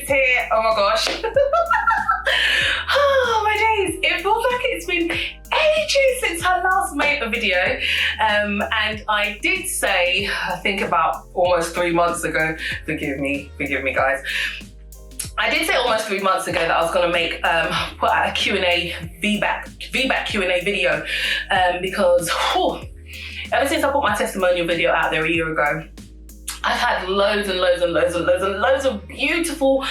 It's here. Oh my gosh. Oh my days. It feels like it's been ages since I last made a video. And I did say, I think about almost 3 months ago, forgive me guys. I did say almost 3 months ago that I was going to make put out a Q&A Vbac Q&A video because ever since I put my testimonial video out there a year ago, I've had loads of beautiful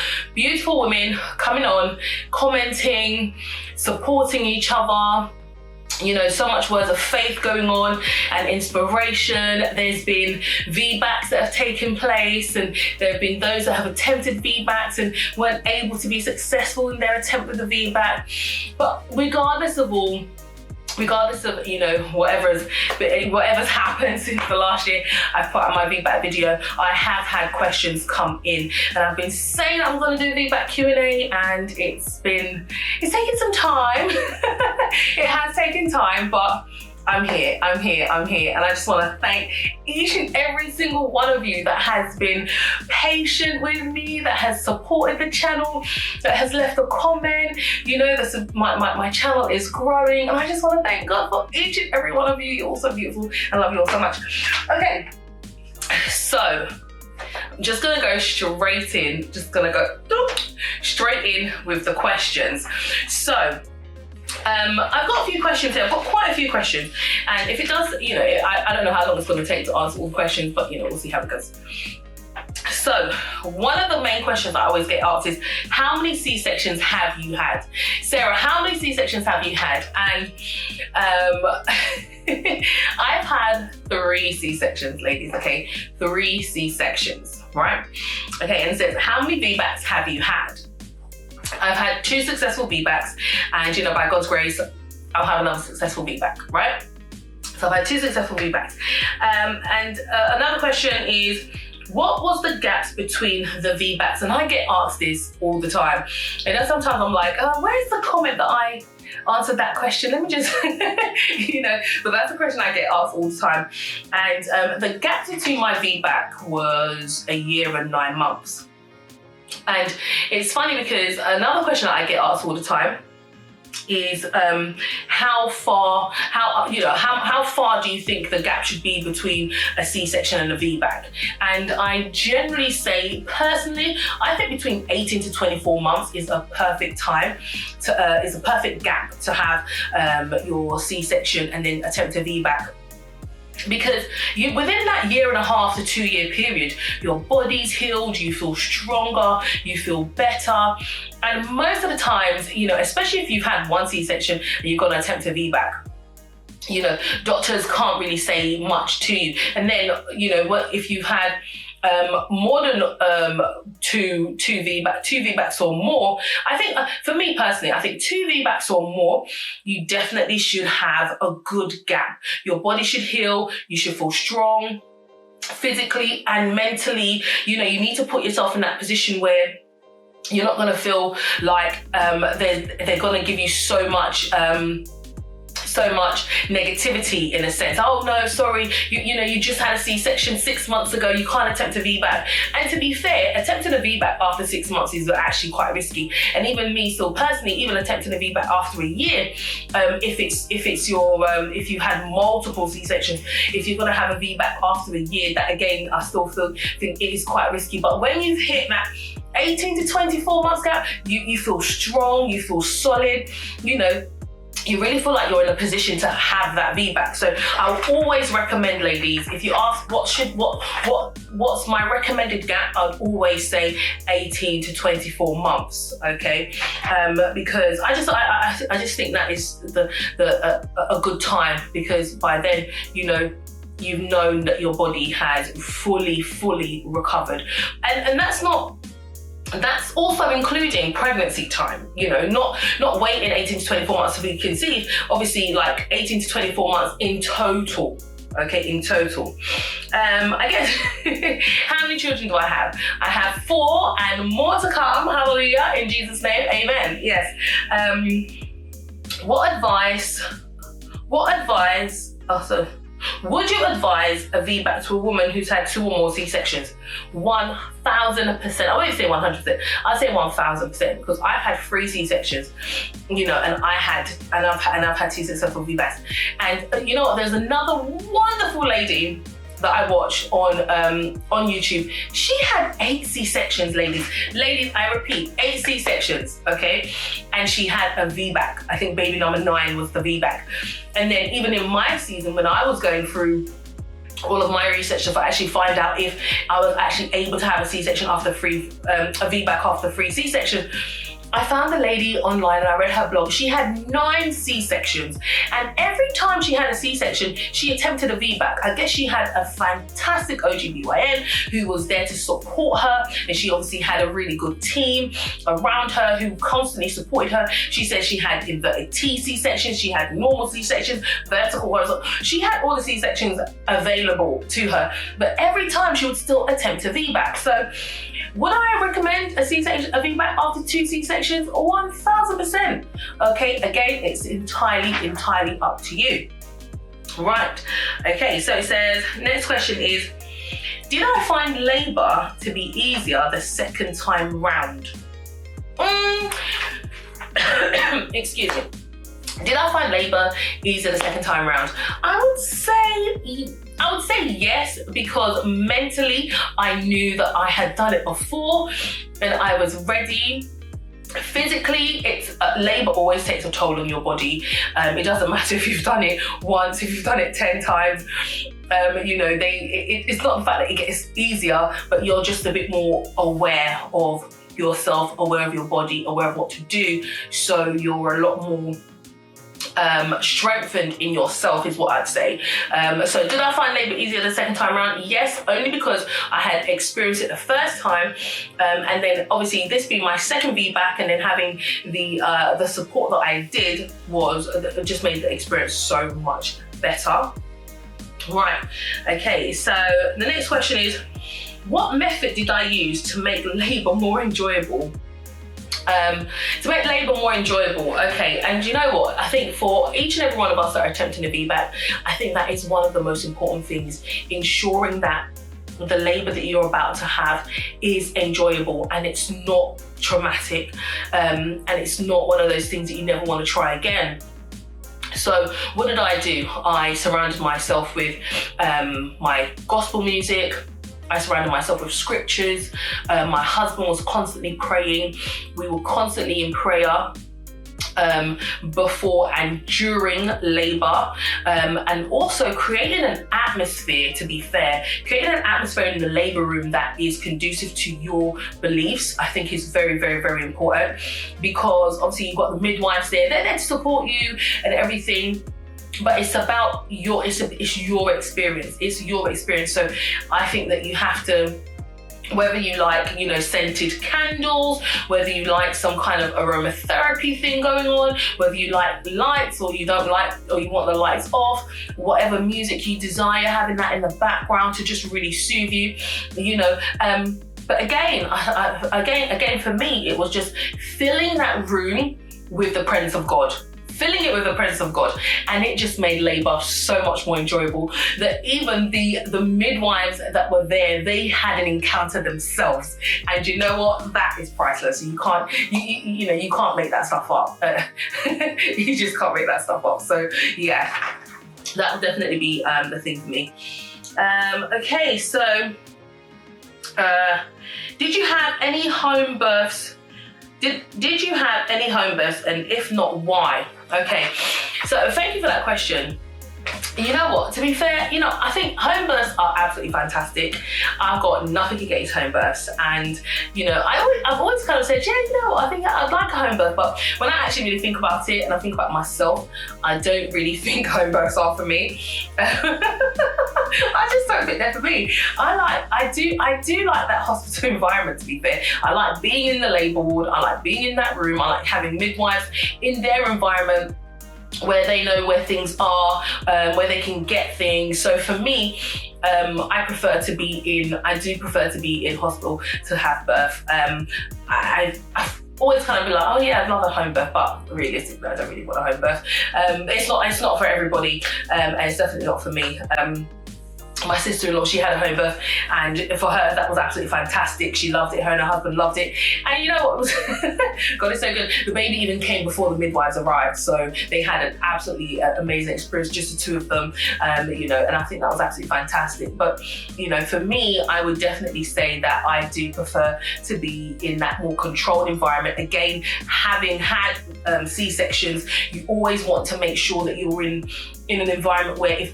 women coming on, commenting, supporting each other. You know, so much words of faith going on and inspiration. There's been Vbacs that have taken place, and there have been those that have attempted Vbacs and weren't able to be successful in their attempt with the Vbac. But regardless of, you know, whatever's happened since the last year I've put out my Vbac video, I have had questions come in, and I've been saying I'm going to do Vbac Q&A, and it's taken some time. It has taken time, but I'm here, and I just want to thank each and every single one of you that has been patient with me, that has supported the channel, that has left a comment. You know, my channel is growing, and I just want to thank God for each and every one of you. You're all so beautiful. I love you all so much. Okay, so I'm just gonna go straight in. Straight in with the questions. So I've got a few questions here. I've got quite a few questions, and if it does, you know, I don't know how long it's going to take to answer all the questions, but you know, we'll see how it goes. So one of the main questions I always get asked is, how many C-sections have you had? Sarah, how many C-sections have you had? And I've had 3 C-sections, ladies, okay? 3 C-sections, right? Okay, and it says, how many Vbacs have you had? I've had 2 successful Vbacs, and you know, by God's grace, I'll have another successful Vbac, right? So I've had 2 successful Vbacs. Another question is, what was the gaps between the Vbacs? And I get asked this all the time. And then sometimes I'm like, where's the comment that I answered that question? Let me just, you know, but that's a question I get asked all the time. And the gap between my Vbac was 1 year and 9 months. And it's funny because another question that I get asked all the time is how far do you think the gap should be between a C-section and a Vbac? And I generally say, personally, I think between 18 to 24 months is a perfect time is a perfect gap to have your C-section and then attempt a Vbac. Because within that 1.5 to 2 year period, your body's healed, you feel stronger, you feel better. And most of the times, you know, especially if you've had 1 C-section and you're gonna attempt a Vbac, you know, doctors can't really say much to you. And then, you know, if you've had more than 2 Vbacs or more, I think, for me personally, I think 2 Vbacs or more, you definitely should have a good gap. Your body should heal, you should feel strong, physically and mentally. You know, you need to put yourself in that position where you're not gonna feel like they're gonna give you so much negativity, in a sense. Oh no, sorry, you know, you just had a C-section 6 months ago, you can't attempt a Vbac. And to be fair, attempting a Vbac after 6 months is actually quite risky. And even me, still personally, even attempting a Vbac after a year, if you had multiple C-sections, if you're gonna have a Vbac after a year, that again, I still think it is quite risky. But when you've hit that 18 to 24 months gap, you feel strong, you feel solid, you know, you really feel like you're in a position to have that Vbac. So I would always recommend, ladies, if you ask what's my recommended gap, I'd always say 18 to 24 months, okay? Because I just think that is a good time, because by then, you know, you've known that your body has fully recovered. And that's also including pregnancy time, you know, not waiting 18 to 24 months to be conceived, obviously, like 18 to 24 months in total, okay, in total. I guess, how many children do I have? I have 4 and more to come, hallelujah, in Jesus' name, amen, yes. What advice, Would you advise a VBAC to a woman who's had 2 or more C-sections? 1,000%. I won't say 100%. I'd say 1,000% because I've had 3 C-sections, you know, and I've had 2 successful VBACs. And you know what? There's another wonderful lady that I watch on YouTube. She had 8 C-sections, ladies. Ladies, I repeat, 8 C-sections, okay? And she had a VBAC. I think baby number 9 was the VBAC. And then even in my season, when I was going through all of my research to actually find out if I was actually able to have a C-section after a VBAC after 3 C-sections, I found a lady online and I read her blog. She had 9 C-sections, and every time she had a C-section, she attempted a VBAC. I guess she had a fantastic OGBYN who was there to support her, and she obviously had a really good team around her who constantly supported her. She said she had inverted T C-sections, she had normal C-sections, vertical, horizontal. She had all the C-sections available to her, but every time she would still attempt a VBAC. So would I recommend a C-section, a VBAC after 2 C-sections? 1,000%. Okay, again, it's entirely up to you. Right, okay, so it says, next question is, did I find labour to be easier the second time round? Excuse me. Did I find labour easier the second time round? I would say yes, because mentally I knew that I had done it before and I was ready. Physically, it's labour always takes a toll on your body. It doesn't matter if you've done it once, if you've done it 10 times. You know, it's not the fact that it gets easier, but you're just a bit more aware of yourself, aware of your body, aware of what to do. So you're a lot more strengthened in yourself, is what I'd say. So did I find labour easier the second time around? Yes, only because I had experienced it the first time, and then obviously this being my second VBAC, and then having the support that I did was just made the experience so much better. Right, okay, so the next question is, what method did I use to make labour more enjoyable? To make labour more enjoyable, okay, and you know what, I think for each and every one of us that are attempting a VBAC, I think that is one of the most important things, ensuring that the labour that you're about to have is enjoyable and it's not traumatic, and it's not one of those things that you never want to try again. So what did I do? I surrounded myself with my gospel music. I surrounded myself with scriptures. My husband was constantly praying. We were constantly in prayer before and during labour, and also creating an atmosphere, to be fair, creating an atmosphere in the labour room that is conducive to your beliefs, I think is very, very, very important, because obviously you've got the midwives there, they're there to support you and everything. But it's about it's your experience. It's your experience. So I think that you have to, whether you like, you know, scented candles, whether you like some kind of aromatherapy thing going on, whether you like lights or you don't like, or you want the lights off, whatever music you desire, having that in the background to just really soothe you, you know. But again, again, for me, it was just filling that room with the presence of God. Filling it with the presence of God, and it just made labour so much more enjoyable that even the midwives that were there, they had an encounter themselves, and you know what, that is priceless. You can't you know, you can't make that stuff up. You just can't make that stuff up. So yeah, that would definitely be the thing for me. Okay, so did you have any home births? Did you have any home births, and if not, why? Okay, so thank you for that question. You know what, to be fair, you know, I think home births are absolutely fantastic. I've got nothing against home births, and you know, I've always kind of said, yeah, you know, I think I'd like a home birth, but when I actually really think about it and I think about myself, I don't really think home births are for me. I just don't think they're for me. I do like that hospital environment, to be fair. I like being in the labour ward, I like being in that room, I like having midwives in their environment where they know where things are, where they can get things. So for me, I do prefer to be in hospital to have birth. always kind of be like, oh yeah, I'd love a home birth, but realistically, I don't really want a home birth. It's not for everybody, and it's definitely not for me. My sister-in-law, she had a home birth, and for her that was absolutely fantastic. She loved it, her and her husband loved it. And you know what was God, it's so good, the baby even came before the midwives arrived, so they had an absolutely amazing experience, just the two of them, you know, and I think that was absolutely fantastic. But you know, for me, I would definitely say that I do prefer to be in that more controlled environment. Again, having had C-sections, you always want to make sure that you're in an environment where if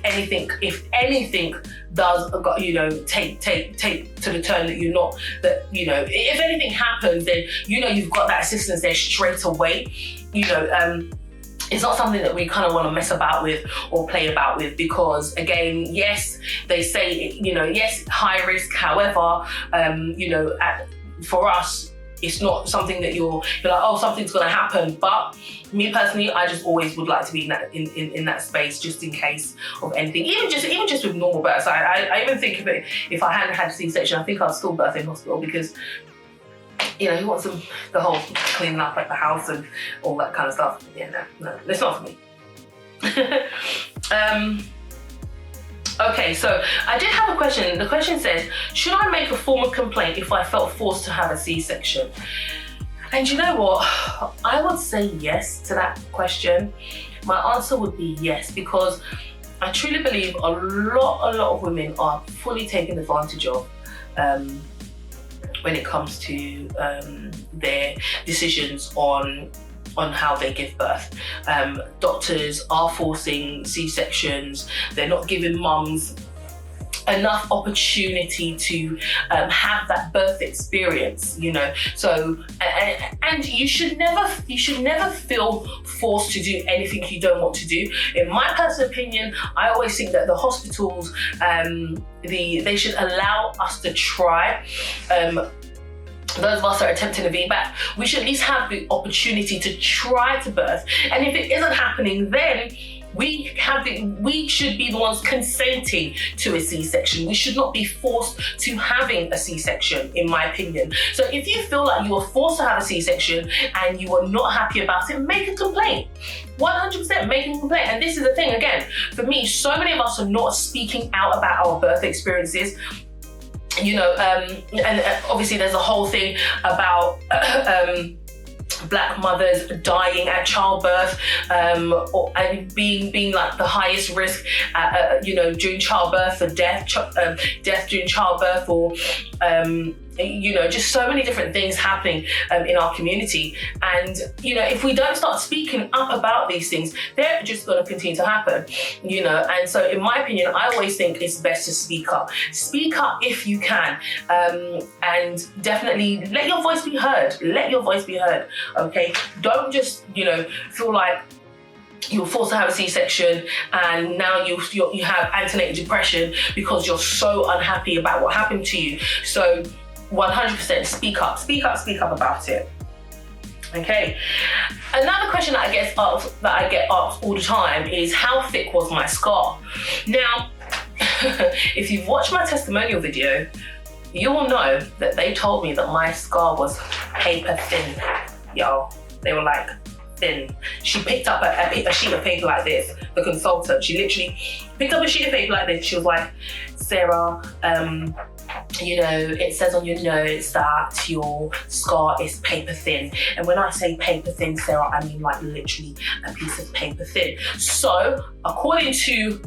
anything does, you know, take to the turn that you're not, that, you know, if anything happens, then, you know, you've got that assistance there straight away. You know, it's not something that we kind of want to mess about with or play about with, because again, yes, they say, you know, yes, high risk. However, you know, for us, it's not something that you're like, oh, something's going to happen. But me personally, I just always would like to be in that space, just in case of anything. Even just with normal births. I even think of it, if I hadn't had C-section, I think I'd still birth in hospital, because, you know, who wants the whole cleaning up at the house and all that kind of stuff? Yeah, no, it's not for me. Okay, so I did have a question. The question says, should I make a formal complaint if I felt forced to have a C-section? And you know what? I would say yes to that question. My answer would be yes, because I truly believe a lot of women are fully taken advantage of when it comes to their decisions on how they give birth. Doctors are forcing C-sections. They're not giving mums enough opportunity to have that birth experience, you know. So, and you should never feel forced to do anything you don't want to do. In my personal opinion, I always think that the hospitals, they should allow us to try. Those of us that are attempting a Vbac, we should at least have the opportunity to try to birth. And if it isn't happening, then we should be the ones consenting to a C-section. We should not be forced to having a C-section, in my opinion. So if you feel like you are forced to have a C-section and you are not happy about it, make a complaint. 100% make a complaint. And this is the thing, again, for me, so many of us are not speaking out about our birth experiences. You know, and obviously there's a whole thing about Black mothers dying at childbirth, and being like the highest risk, you know, during childbirth for death during childbirth, or you know, just so many different things happening in our community. And you know, if we don't start speaking up about these things, they're just going to continue to happen, you know. And so in my opinion, I always think it's best to speak up if you can, and definitely let your voice be heard. Okay, don't just, you know, feel like you're forced to have a C-section and now you have antenatal depression because you're so unhappy about what happened to you. So 100% speak up about it. Okay. Another question that I get asked all the time is, how thick was my scar? Now, if you've watched my testimonial video, you will know that they told me that my scar was paper thin. Yo, they were like, thin. She picked up a sheet of paper like this, the consultant. She literally picked up a sheet of paper like this. She was like, Sarah, you know, it says on your notes that your scar is paper thin. And when I say paper thin, Sarah, I mean like literally a piece of paper thin. So according to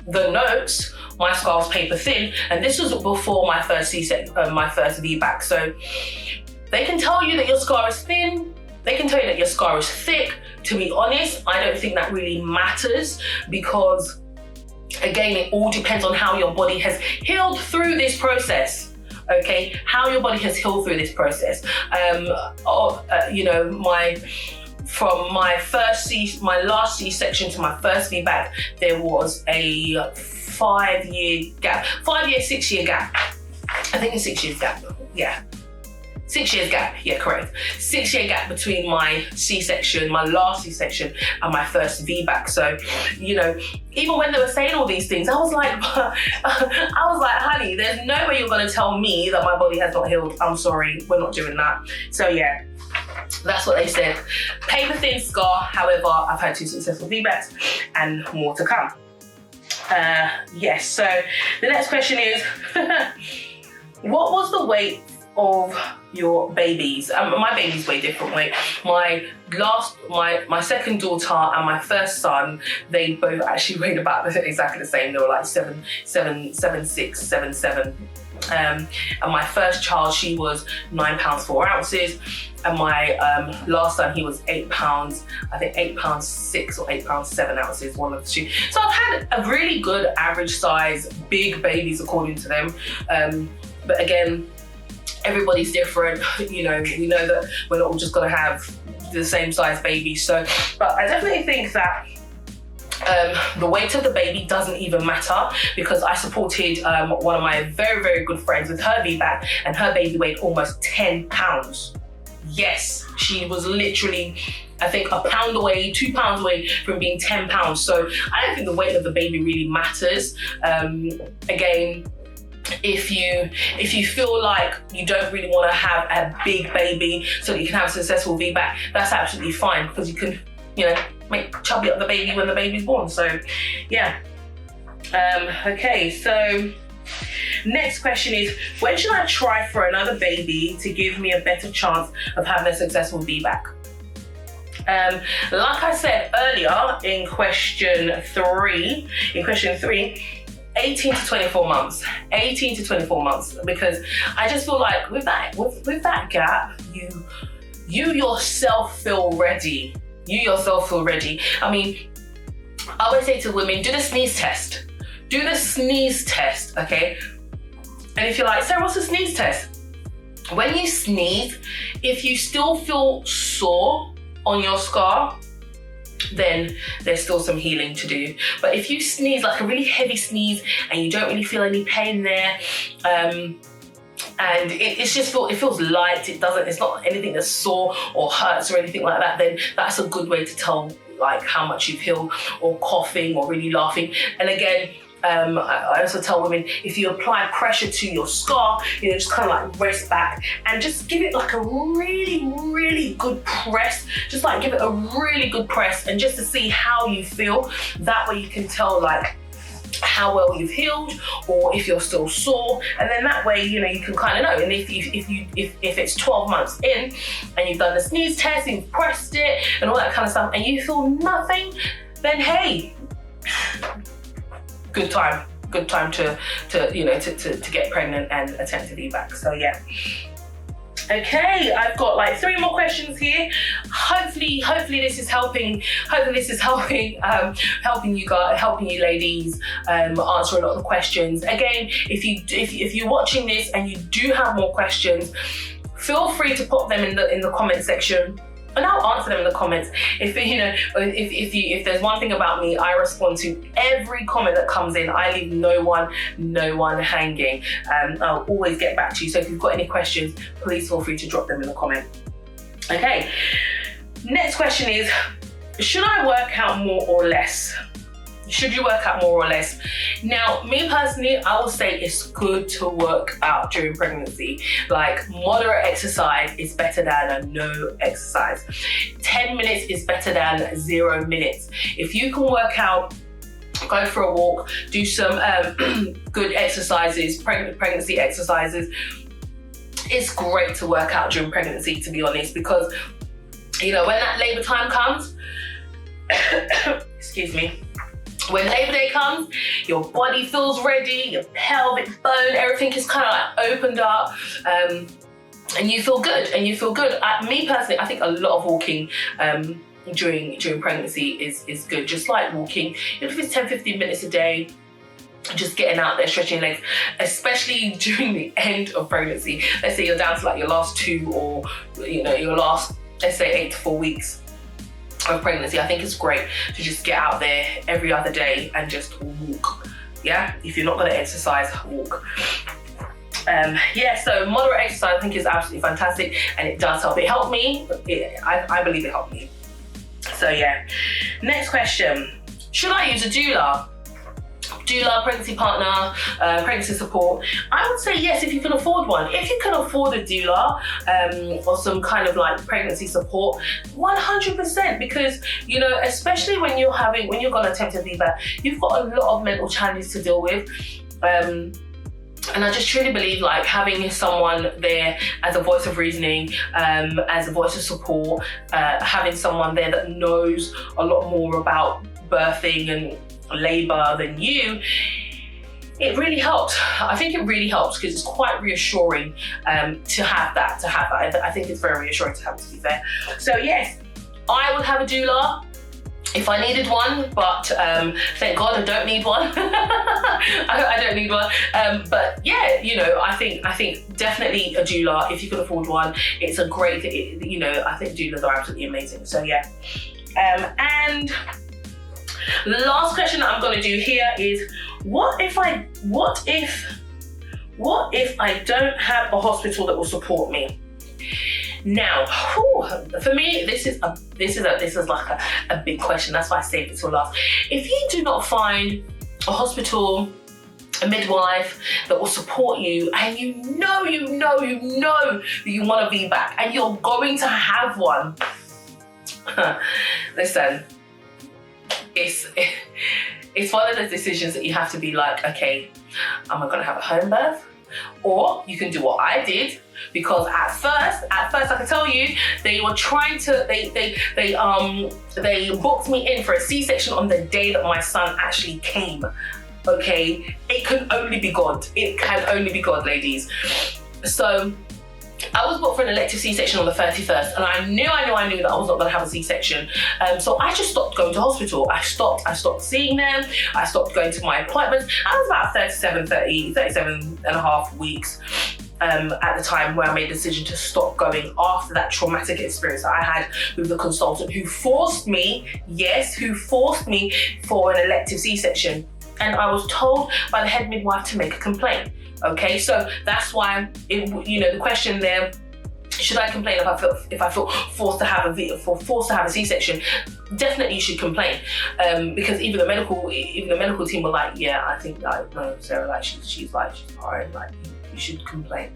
the notes, my scar was paper thin, and this was before my first Vbac. So they can tell you that your scar is thin, they can tell you that your scar is thick. To be honest, I don't think that really matters, because again, it all depends on how your body has healed through this process. Okay, how your body has healed through this process. You know, from my last C-section to my first Vbac, there was a 6 year gap. I think a 6 years gap. Yeah. 6 years gap, yeah, correct. 6 year gap between my C-section, my last C-section, and my first VBAC. So, you know, even when they were saying all these things, I was like, honey, there's no way you're gonna tell me that my body has not healed. I'm sorry, we're not doing that. So yeah, that's what they said. Paper thin scar, however, I've had 2 successful VBACs and more to come. Yes, so the next question is, what was the weight of your babies? My babies weigh different weight. My second daughter and my first son, they both actually weighed about exactly the same. They were like 7'6", 7'7". And my first child, she was 9 pounds 4 ounces, and my last son, he was 8 pounds, I think 8 pounds 6 or 8 pounds 7 ounces, one of the two. So I've had a really good average size, big babies according to them. But again, everybody's different. You know, we know that we're not all just gonna have the same size baby. So, but I definitely think that the weight of the baby doesn't even matter, because I supported one of my very, very good friends with her VBAC, and her baby weighed almost 10 pounds. Yes, she was literally, I think, a pound away, 2 pounds away from being 10 pounds. So I don't think the weight of the baby really matters. Again, if you feel like you don't really want to have a big baby so that you can have a successful VBAC, that's absolutely fine, because you can, you know, make chubby up the baby when the baby's born. So yeah. Okay, so next question is, when should I try for another baby to give me a better chance of having a successful VBAC? Like I said earlier in question three, 18 to 24 months, 18 to 24 months, because I just feel like with that gap, you yourself feel ready. You yourself feel ready. I mean, I always say to women, do the sneeze test. Do the sneeze test, okay? And if you're like, Sarah, what's the sneeze test? When you sneeze, if you still feel sore on your scar, then there's still some healing to do. But if you sneeze like a really heavy sneeze and you don't really feel any pain there, and it feels light, it's not anything that's sore or hurts or anything like that, then that's a good way to tell like how much you've healed. Or coughing or really laughing. And again, I also tell women, if you apply pressure to your scar, you know, just kind of like rest back and just give it like a really, really good press. Just like give it a really good press, and just to see how you feel. That way you can tell like how well you've healed, or if you're still sore, and then that way, you know, you can kind of know. And if it's 12 months in and you've done the sneeze test and you've pressed it and all that kind of stuff, and you feel nothing, then hey, good time to get pregnant and attempt to VBAC. So yeah. Okay, I've got like 3 more questions here. Hopefully this is helping. Helping you ladies answer a lot of the questions. Again, if you're watching this and you do have more questions, feel free to pop them in the comment section, and I'll answer them in the comments. If there's one thing about me, I respond to every comment that comes in. I leave no one hanging. I'll always get back to you. So if you've got any questions, please feel free to drop them in the comment. Okay, next question is, should I work out more or less? Should you work out more or less? Now, me personally, I will say it's good to work out during pregnancy. Like, moderate exercise is better than no exercise. 10 minutes is better than 0 minutes. If you can work out, go for a walk, do some good exercises, pregnancy exercises. It's great to work out during pregnancy, to be honest, because, you know, when that labor time comes, excuse me, when Labor Day comes, your body feels ready, your pelvic bone, everything is kind of like opened up, and you feel good. Me personally, I think a lot of walking during pregnancy is good. Just like walking, if it's 10-15 minutes a day, just getting out there, stretching legs, especially during the end of pregnancy. Let's say you're down to like your last 2 or, you know, your last, let's say 8 to 4 weeks of pregnancy. I think it's great to just get out there every other day and just walk. Yeah, if you're not going to exercise, walk. Yeah, so moderate exercise I think is absolutely fantastic, and it does help. It helped me. I believe it helped me. So yeah. Next question. Should I use a doula? Doula, pregnancy partner, pregnancy support. I would say yes if you can afford one. If you can afford a doula or some kind of like pregnancy support, 100%, because you know, especially when you're gonna attempt a Vbac, you've got a lot of mental challenges to deal with. And I just truly believe like having someone there as a voice of reasoning, as a voice of support, having someone there that knows a lot more about birthing and labour than you, it really helps. I think it really helps because it's quite reassuring to have that. I think it's very reassuring to have it, to be fair. So yes, I would have a doula if I needed one, but thank God I don't need one. I don't need one. But yeah, you know, I think definitely a doula if you can afford one. It's a great, you know, I think doulas are absolutely amazing. So yeah. And the last question that I'm going to do here is, what if I don't have a hospital that will support me? Now, for me, this is like a big question. That's why I saved it till last. If you do not find a hospital, a midwife that will support you, and you know that you want a Vbac and you're going to have one, listen, it's one of those decisions that you have to be like, okay, am I going to have a home birth? Or you can do what I did, because at first I can tell you, they were trying to, they booked me in for a C-section on the day that my son actually came. Okay, it can only be God. It can only be God, ladies. So I was booked for an elective C-section on the 31st, and I knew that I was not going to have a C-section. So I just stopped going to hospital. I stopped seeing them. I stopped going to my appointments. I was about 37 and a half weeks at the time where I made the decision to stop going after that traumatic experience that I had with the consultant who forced me for an elective C-section. And I was told by the head midwife to make a complaint. Okay, so that's why, the question there, should I complain if I feel forced to have a C-section? Definitely you should complain, because even the medical team were like, yeah, I think like, no, Sarah, like she's fine, like you should complain.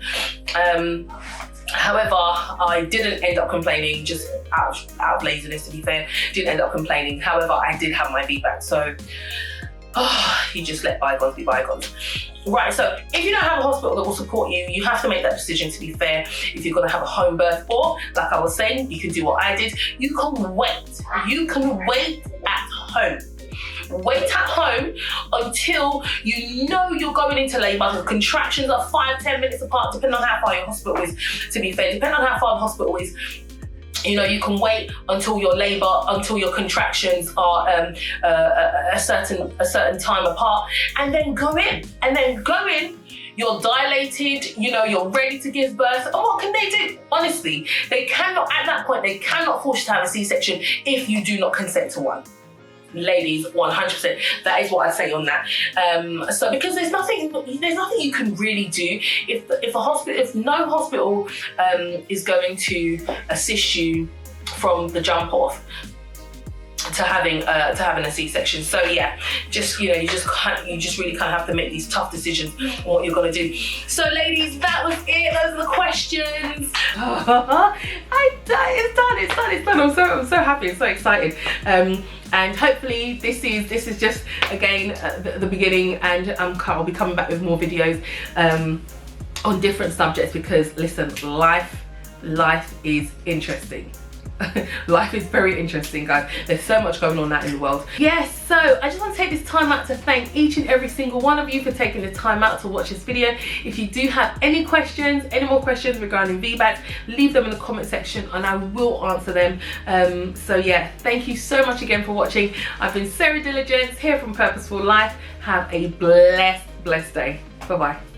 However, I didn't end up complaining, just out of laziness, to be fair. Didn't end up complaining. However, I did have my Vbac, so you just let bygones be bygones. Right, so if you don't have a hospital that will support you, you have to make that decision, to be fair, if you're going to have a home birth. Or, like I was saying, you can do what I did. You can wait. You can wait at home. Wait at home until you know you're going into labour. The contractions are 5-10 minutes apart, depending on how far your hospital is, to be fair. Depending on how far the hospital is, you know, you can wait until your labour, until your contractions are a certain time apart, and then go in. You're dilated, you know, you're ready to give birth. And what can they do? Honestly, at that point, they cannot force you to have a C-section if you do not consent to one. Ladies, 100%. That is what I say on that. So because there's nothing you can really do if no hospital is going to assist you from the jump off to having a C-section. So yeah, you just really kind of have to make these tough decisions on what you're gonna do. So ladies, that was it. Those are the questions. It's done. I'm so happy. I'm so excited. And hopefully this is just again the beginning, and I'll be coming back with more videos on different subjects, because listen, life is interesting. Life is very interesting, guys. There's so much going on out in the world. Yes, so I just want to take this time out to thank each and every single one of you for taking the time out to watch this video. If you do have any more questions regarding Vbac, leave them in the comment section and I will answer them. So yeah, thank you so much again for watching. I've been Sarah Diligence here from Purposeful Life. Have a blessed day. Bye bye.